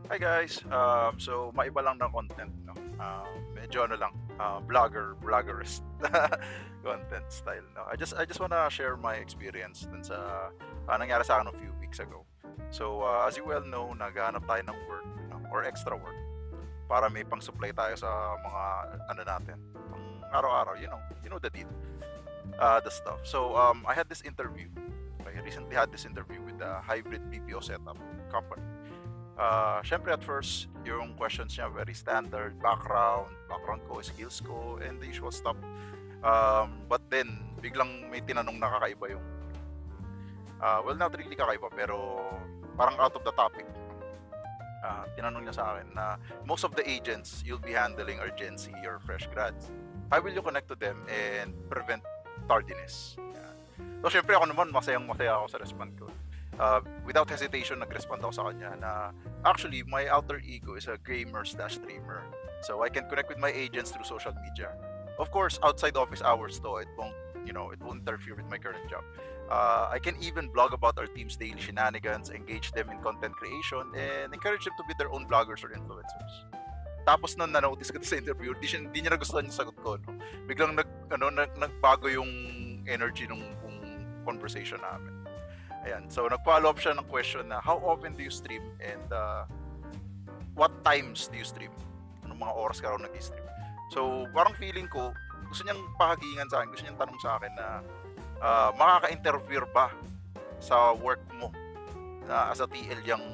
Hi guys. So maiba lang ng content, no. Medyo ano lang, vloggerist content style, no. I just wanna share my experience dun sa nangyari sa akin a few weeks ago. So, as you well know, naghahanap tayo ng work, no, or extra work para may pang-supply tayo sa mga ano natin, pang araw-araw, you know the deal, the stuff. So, I had this interview. I recently had this interview with a hybrid BPO setup company. Syempre at first, yung questions niya very standard, background ko, skills ko, and the usual stuff. But then, biglang may tinanong na kakaiba yung, well, not really kakaiba, pero parang out of the topic. Tinanong niya sa akin na most of the agents you'll be handling are Gen Z or fresh grads. How will you connect to them and prevent tardiness? Yan. So, syempre ako naman, masayang-masaya ako sa respond ko. Without hesitation, nag-respond ako sa kanya na actually, my alter ego is a gamer/streamer. So, I can connect with my agents through social media. Of course, outside office hours though, it won't interfere with my current job. I can even blog about our team's daily shenanigans, engage them in content creation, and encourage them to be their own bloggers or influencers. Tapos nung na-notice ko sa interview, di niya nagustuhan yung sagot ko. No? Biglang nagbago yung energy ng conversation namin. Ayan. So, nag-follow up siya ng question na how often do you stream and what times do you stream? Anong mga oras ka raw nag-stream? So, parang feeling ko, gusto niyang pahagingan sa akin, gusto niyang tanong sa akin na makaka-interfere ba sa work mo na as a TL yung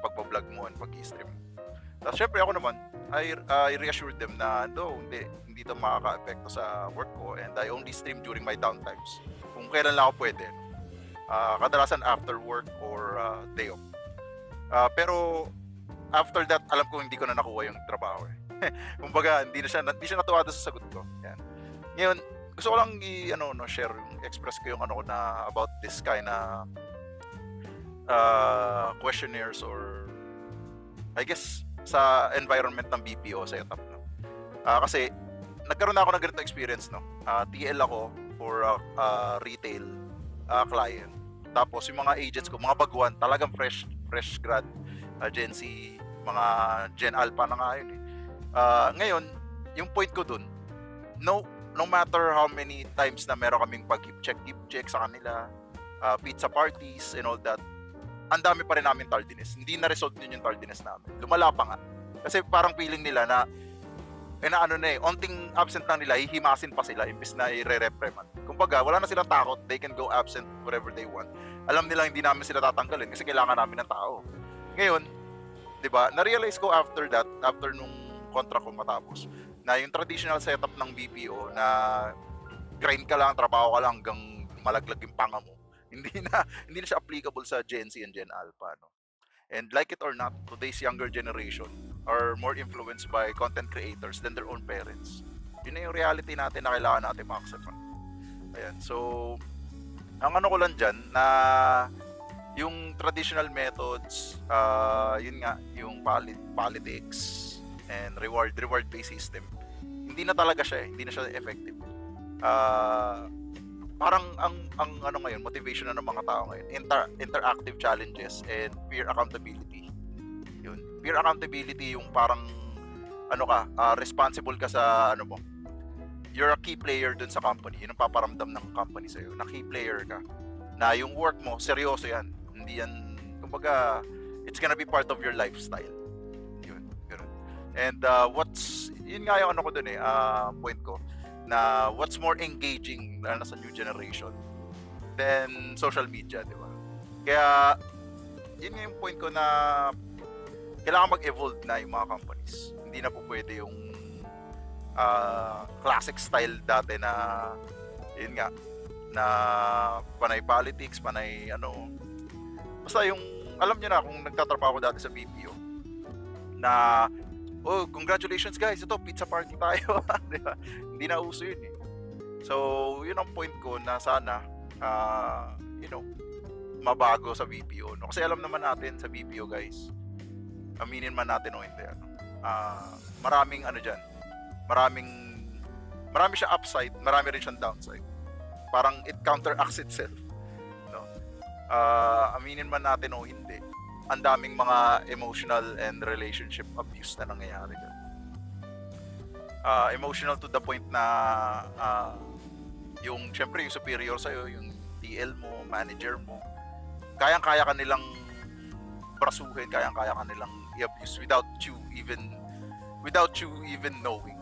pagbablog mo and pag-stream. Tapos syempre ako naman, I reassured them na no, hindi ito makaka-apekto sa work ko and I only stream during my downtimes. Kung kailan lang ako pwede. Kadalasan after work or day off. Pero after that, alam ko hindi ko na nakuha yung trabaho eh. Kumbaga, hindi siya natuwa sa sagot ko. Yan. Ngayon, gusto ko lang share, express ko yung ko na about this kind na questionnaires or I guess sa environment ng BPO setup. No? Kasi nagkaroon na ako ng ganito experience. No? TL ako for retail client. Tapos yung mga agents ko, mga baguhan, talagang fresh grad, Gen Z, mga Gen Alpha na nga yun eh. Ngayon, yung point ko dun, no matter how many times na meron kaming pag-keep check sa kanila, pizza parties and all that, ang dami pa rin namin tardiness. Hindi na-resolve din yung tardiness namin. Lumala pa nga. Kasi parang feeling nila na onting absent lang nila, hihimasin pa sila imbis na i-reprimand. Kumbaga, wala na silang takot, they can go absent wherever they want. Alam nila hindi namin sila tatanggalin kasi kailangan namin ng tao. Ngayon, 'di ba? Na-realize ko after nung contract ko matapos, na yung traditional setup ng BPO na grind ka lang, trabaho ka lang hanggang malaglag yung panga mo. Hindi na siya applicable sa Gen Z and Gen Alpha, no? And like it or not, today's younger generation are more influenced by content creators than their own parents. Yun na yung reality natin na kailangan natin ma-accept. Ayan. So, ang ko lang dyan na yung traditional methods, yun nga, yung politics and reward-based system, hindi na talaga siya eh. Hindi na siya effective. Parang ang ngayon, motivation na ng mga tao ngayon, interactive challenges and peer accountability. Yun. Peer accountability yung parang responsible ka sa mo. You're a key player dun sa company. Yun ang paparamdam ng company sa'yo. Na key player ka. Na yung work mo, seryoso yan. Hindi yan, kumbaga, it's gonna be part of your lifestyle. Yun. And yun nga yung ko dun eh, point ko, na what's more engaging na sa new generation than social media, di ba? Kaya, yun yung point ko na kailangan mag-evolve na yung mga companies. Hindi na po pwede yung classic style dati na yun nga, na panay politics, panay basta yung, alam nyo na kung nagtatrabaho dati sa BPO na oh, congratulations guys, ito pizza party tayo. Diba? Hindi na uso yun eh. So, yun ang point ko na sana mabago sa BPO. No? Kasi alam naman natin sa BPO guys, aminin man natin o hindi, maraming dyan, marami siya upside, marami rin siyang downside. Parang it counteracts itself. No? Aminin man natin o hindi, ang daming mga emotional and relationship abuse na nangyayari dyan. Emotional to the point na yung syempre yung superior sa'yo, yung TL mo, manager mo, kayang-kaya ka nilang brasuhin, kayang-kaya ka nilang i-abuse without you even knowing.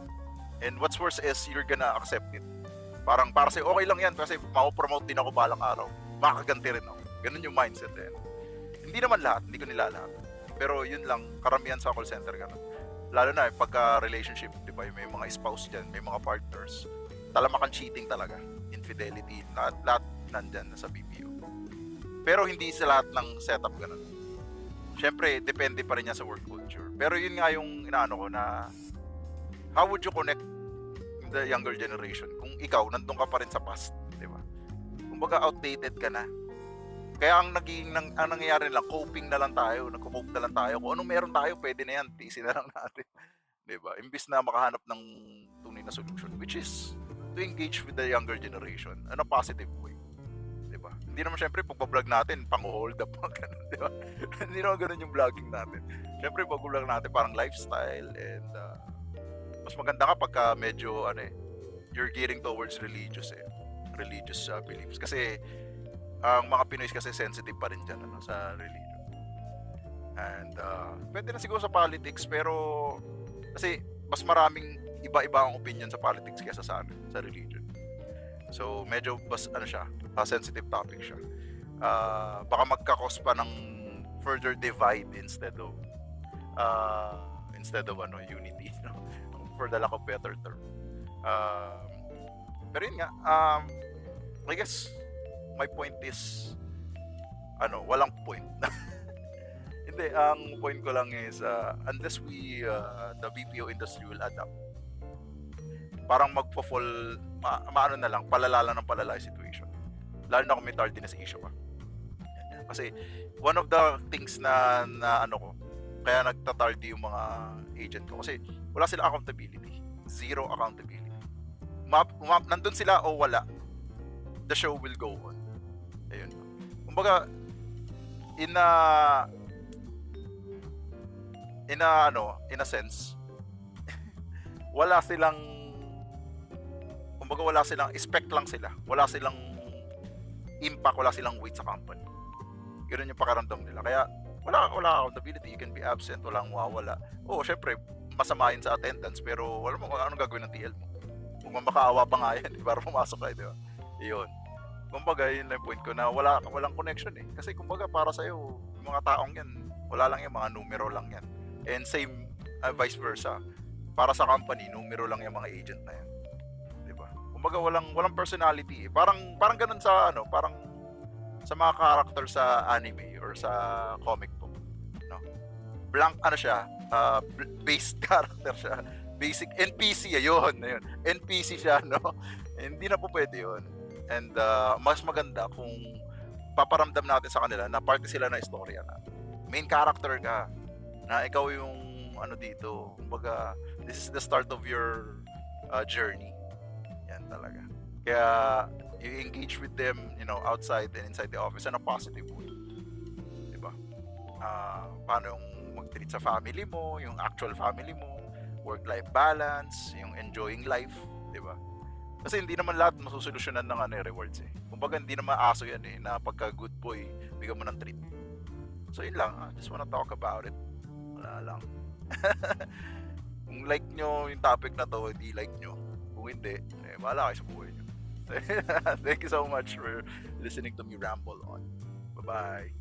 And what's worse is you're gonna accept it. Parang para sa'yo, okay lang yan kasi mao-promote din ako balang araw. Makaganti rin ako. Ganun yung mindset eh. Hindi naman lahat, hindi ko nilalahat. Pero yun lang, karamihan sa call center ganun. Lalo na pagka relationship, di ba, may mga spouse dyan, may mga partners. Talamakan cheating talaga. Infidelity, lahat nandyan sa BPO. Pero hindi sa lahat ng setup ganun. Siyempre, depende pa rin yan sa work culture. Pero yun nga yung inaano ko na how would you connect the younger generation kung ikaw nandun ka pa rin sa past, di ba? Kumbaga outdated ka na. Kaya ang nangyayari lang, coping na lang tayo, nagko-cope na lang tayo. Kung anong meron tayo, pwede na yan, tiisin na lang natin. Di ba? Imbis na makahanap ng tunay na solution, which is to engage with the younger generation in a positive way. Di ba? Hindi naman syempre pagpa-vlog natin, pang-hold up, ganun, di ba? Hindi naman ganun yung vlogging natin. Syempre pag-vlog natin parang lifestyle and mas maganda ka pagka medyo you're gearing towards religious beliefs kasi ang mga Pinoy kasi sensitive pa rin dyan sa religion. And pwede na siguro sa politics pero kasi mas maraming iba-iba ang opinion sa politics kaysa sa religion. So medyo sensitive topic siya. Baka magka-cause pa ng further divide instead of unity, no? For the lack of better term. Pero yun nga, I guess my point is walang point. Hindi, ang point ko lang is unless the BPO industry will adapt, parang magpo-fall, na lang, palala ng palala yung situation. Lalo na kung may tardiness issue ka. Kasi one of the things na kaya nagtatardy yung mga agent ko kasi wala silang accountability. Zero accountability. Nandun sila o wala, the show will go on. Ayun. Kumbaga, in a sense, wala silang expect lang sila. Wala silang impact, wala silang weight sa company. Ganun yung pakaramdam nila. Kaya, wala accountability. You can be absent, walang mawawala. Syempre, masamahin sa attendance, pero wala mo kung anong gagawin ng TL mo. Kung makaawa pa nga yan, para pumasok kayo, di ba? Iyon. Kumbaga, yun lang yung point ko na walang connection eh. Kasi kumbaga, para sa'yo, yung mga taong yan, wala lang yan, mga numero lang yan. And same, vice versa. Para sa company, numero lang yung mga agent na yan. Di ba? Kumbaga, walang personality eh. Parang ganun sa, parang sa mga character sa anime or sa comic book. No? Blank, siya, based character siya. Basic NPC, ayun. NPC siya, no? Hindi na po pwede yun. And mas maganda kung paparamdam natin sa kanila na parte sila na istorya na. Main character ka. Na ikaw yung dito. Kumbaga, this is the start of your journey. Yan talaga. Kaya you engage with them, outside and inside the office in a positive way. Diba? Paano yung mag-treat sa family mo, yung actual family mo, work-life balance, yung enjoying life, di ba? Kasi hindi naman lahat masusolusyonan ng rewards eh. Kumbaga hindi naman aso yan eh, na pagka good boy, bigyan mo ng treat. So yun lang, I just wanna talk about it. Wala lang. Kung like nyo yung topic na to, hindi like nyo. Kung hindi, bahala kayo sa buhay nyo. Thank you so much for listening to me ramble on. Bye-bye.